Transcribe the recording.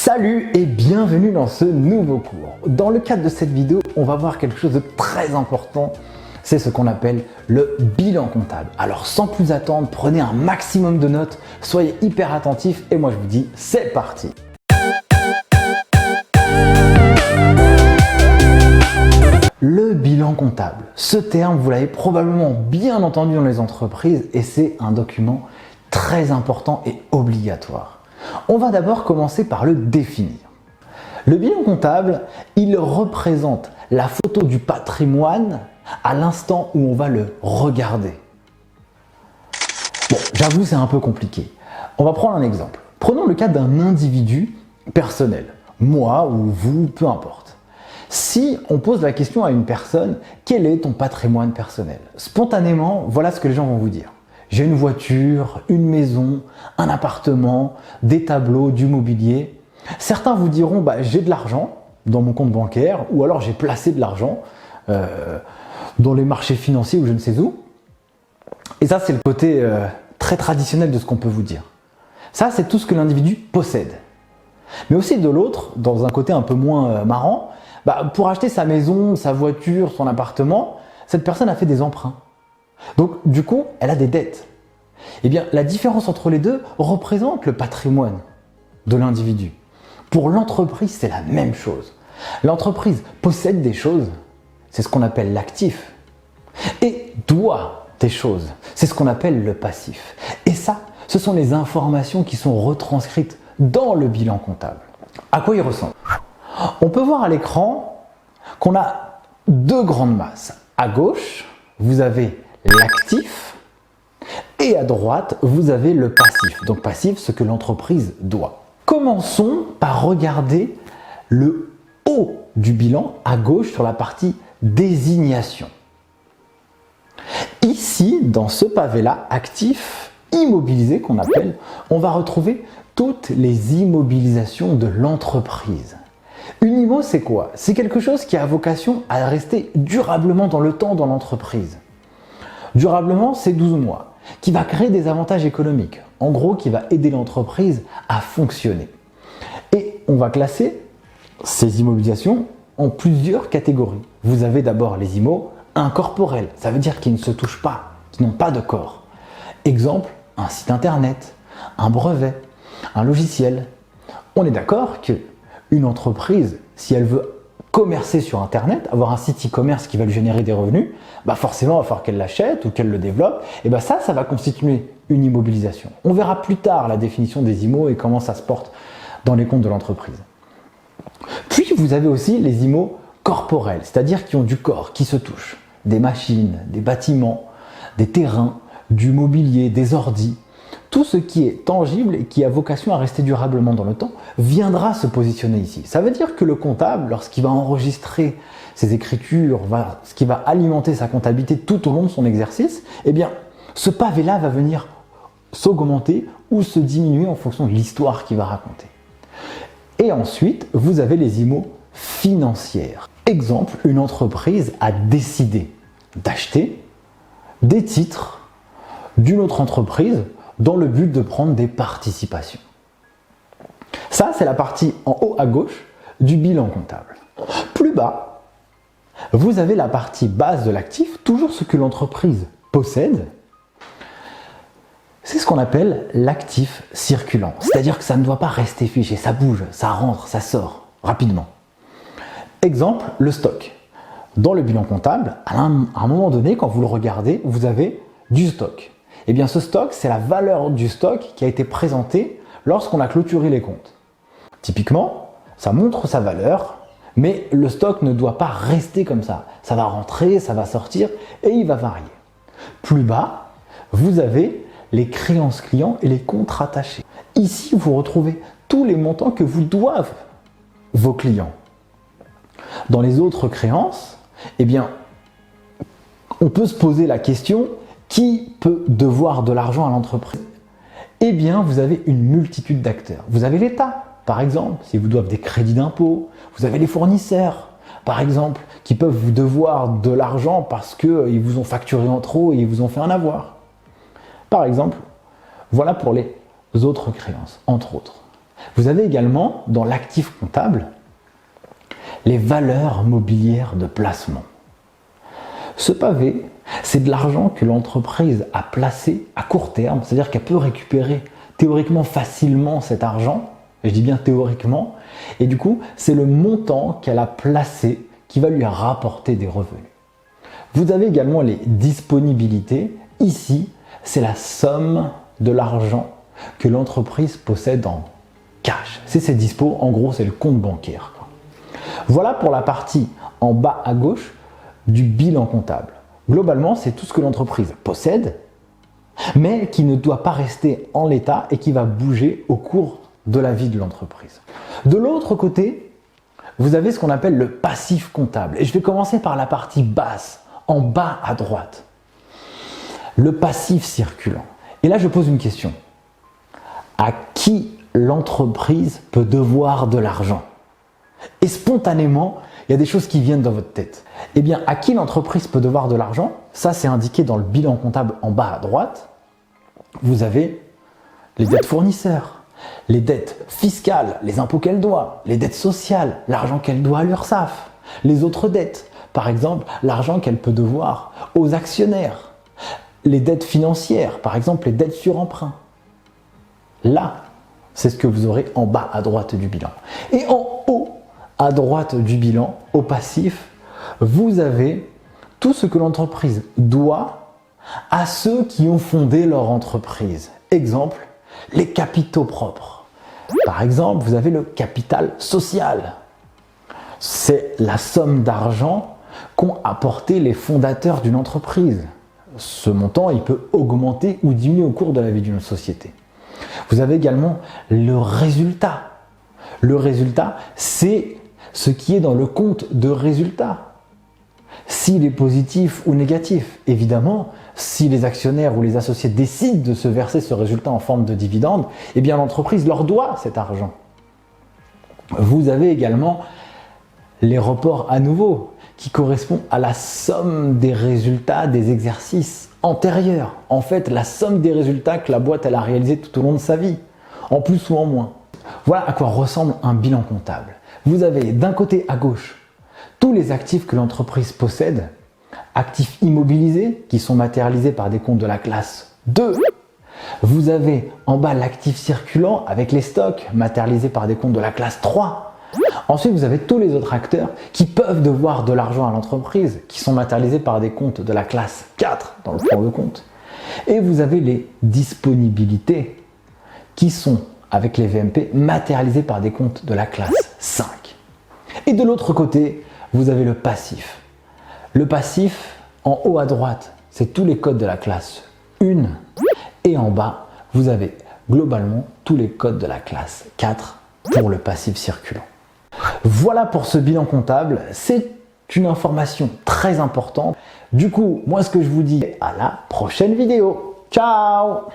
Salut et bienvenue dans ce nouveau cours. Dans le cadre de cette vidéo, on va voir quelque chose de très important. C'est ce qu'on appelle le bilan comptable. Alors sans plus attendre, prenez un maximum de notes, soyez hyper attentifs et moi je vous dis c'est parti. Le bilan comptable. Ce terme, vous l'avez probablement bien entendu dans les entreprises et c'est un document très important et obligatoire. On va d'abord commencer par le définir. Le bilan comptable, il représente la photo du patrimoine à l'instant où on va le regarder. Bon, j'avoue, c'est un peu compliqué. On va prendre un exemple. Prenons le cas d'un individu personnel, moi ou vous, peu importe. Si on pose la question à une personne, quel est ton patrimoine personnel? Spontanément, voilà ce que les gens vont vous dire. J'ai une voiture, une maison, un appartement, des tableaux, du mobilier. Certains vous diront j'ai de l'argent dans mon compte bancaire ou alors j'ai placé de l'argent dans les marchés financiers ou je ne sais où. Et ça, c'est le côté très traditionnel de ce qu'on peut vous dire. Ça, c'est tout ce que l'individu possède. Mais aussi de l'autre, dans un côté un peu moins marrant, pour acheter sa maison, sa voiture, son appartement, cette personne a fait des emprunts. Donc, du coup, elle a des dettes. Eh bien, la différence entre les deux représente le patrimoine de l'individu. Pour l'entreprise, c'est la même chose. L'entreprise possède des choses, c'est ce qu'on appelle l'actif, et doit des choses, c'est ce qu'on appelle le passif. Et ça, ce sont les informations qui sont retranscrites dans le bilan comptable. À quoi il ressemble? On peut voir à l'écran qu'on a deux grandes masses. À gauche, vous avez l'actif et à droite, vous avez le passif. Donc passif, ce que l'entreprise doit. Commençons par regarder le haut du bilan à gauche sur la partie désignation. Ici, dans ce pavé-là, actif immobilisé qu'on appelle, on va retrouver toutes les immobilisations de l'entreprise. Une IMO, c'est quoi? C'est quelque chose qui a vocation à rester durablement dans le temps dans l'entreprise. Durablement, c'est 12 mois, qui va créer des avantages économiques. En gros, qui va aider l'entreprise à fonctionner. Et on va classer ces immobilisations en plusieurs catégories. Vous avez d'abord les IMO incorporels, ça veut dire qu'ils ne se touchent pas, qui n'ont pas de corps. Exemple, un site internet, un brevet, un logiciel. On est d'accord qu'une entreprise, si elle veut commercer sur Internet, avoir un site e-commerce qui va lui générer des revenus, forcément, il va falloir qu'elle l'achète ou qu'elle le développe. Et ça va constituer une immobilisation. On verra plus tard la définition des IMO et comment ça se porte dans les comptes de l'entreprise. Puis, vous avez aussi les IMO corporels, c'est-à-dire qui ont du corps, qui se touchent. Des machines, des bâtiments, des terrains, du mobilier, des ordis. Tout ce qui est tangible et qui a vocation à rester durablement dans le temps viendra se positionner ici. Ça veut dire que le comptable, lorsqu'il va enregistrer ses écritures, ce qui va alimenter sa comptabilité tout au long de son exercice, ce pavé-là va venir s'augmenter ou se diminuer en fonction de l'histoire qu'il va raconter. Et ensuite, vous avez les IMO financières. Exemple, une entreprise a décidé d'acheter des titres d'une autre entreprise dans le but de prendre des participations. Ça, c'est la partie en haut à gauche du bilan comptable. Plus bas, vous avez la partie base de l'actif, toujours ce que l'entreprise possède. C'est ce qu'on appelle l'actif circulant. C'est-à-dire que ça ne doit pas rester figé, ça bouge, ça rentre, ça sort rapidement. Exemple, le stock. Dans le bilan comptable, à un moment donné, quand vous le regardez, vous avez du stock. Ce stock, c'est la valeur du stock qui a été présentée lorsqu'on a clôturé les comptes. Typiquement, ça montre sa valeur, mais le stock ne doit pas rester comme ça. Ça va rentrer, ça va sortir et il va varier. Plus bas, vous avez les créances clients et les comptes rattachés. Ici, vous retrouvez tous les montants que vous doivent vos clients. Dans les autres créances, on peut se poser la question: qui peut devoir de l'argent à l'entreprise? Vous avez une multitude d'acteurs. Vous avez l'État, par exemple, si vous doivent des crédits d'impôt. Vous avez les fournisseurs, par exemple, qui peuvent vous devoir de l'argent parce qu'ils vous ont facturé en trop et ils vous ont fait un avoir. Par exemple, voilà pour les autres créances, entre autres. Vous avez également, dans l'actif comptable, les valeurs mobilières de placement. Ce pavé, c'est de l'argent que l'entreprise a placé à court terme, c'est-à-dire qu'elle peut récupérer théoriquement facilement cet argent, je dis bien théoriquement, et du coup, c'est le montant qu'elle a placé qui va lui rapporter des revenus. Vous avez également les disponibilités. Ici, c'est la somme de l'argent que l'entreprise possède en cash. C'est ses dispos, en gros, c'est le compte bancaire, quoi. Voilà pour la partie en bas à gauche du bilan comptable. Globalement, c'est tout ce que l'entreprise possède, mais qui ne doit pas rester en l'état et qui va bouger au cours de la vie de l'entreprise. De l'autre côté, vous avez ce qu'on appelle le passif comptable. Et je vais commencer par la partie basse, en bas à droite. Le passif circulant. Et là, je pose une question. À qui l'entreprise peut devoir de l'argent? Et spontanément, il y a des choses qui viennent dans votre tête. Eh bien, à qui l'entreprise peut devoir de l'argent? Ça, c'est indiqué dans le bilan comptable en bas à droite. Vous avez les dettes fournisseurs, les dettes fiscales, les impôts qu'elle doit, les dettes sociales, l'argent qu'elle doit à l'URSSAF, les autres dettes, par exemple l'argent qu'elle peut devoir aux actionnaires, les dettes financières, par exemple les dettes sur emprunt. Là, c'est ce que vous aurez en bas à droite du bilan. Et en haut à droite du bilan, au passif, vous avez tout ce que l'entreprise doit à ceux qui ont fondé leur entreprise. Exemple, les capitaux propres. Par exemple, vous avez le capital social. C'est la somme d'argent qu'ont apporté les fondateurs d'une entreprise. Ce montant, il peut augmenter ou diminuer au cours de la vie d'une société. Vous avez également le résultat. Le résultat, c'est ce qui est dans le compte de résultat. S'il est positif ou négatif, évidemment, si les actionnaires ou les associés décident de se verser ce résultat en forme de dividende, eh bien l'entreprise leur doit cet argent. Vous avez également les reports à nouveau, qui correspondent à la somme des résultats des exercices antérieurs. En fait, la somme des résultats que la boîte elle a réalisés tout au long de sa vie, en plus ou en moins. Voilà à quoi ressemble un bilan comptable. Vous avez d'un côté à gauche tous les actifs que l'entreprise possède, actifs immobilisés qui sont matérialisés par des comptes de la classe 2. Vous avez en bas l'actif circulant avec les stocks matérialisés par des comptes de la classe 3. Ensuite, vous avez tous les autres acteurs qui peuvent devoir de l'argent à l'entreprise, qui sont matérialisés par des comptes de la classe 4 dans le plan de compte. Et vous avez les disponibilités qui sont, avec les VMP, matérialisées par des comptes de la classe 5. Et de l'autre côté, vous avez le passif. Le passif, en haut à droite, c'est tous les codes de la classe 1. Et en bas, vous avez globalement tous les codes de la classe 4 pour le passif circulant. Voilà pour ce bilan comptable, c'est une information très importante. Du coup, moi ce que je vous dis, à la prochaine vidéo. Ciao!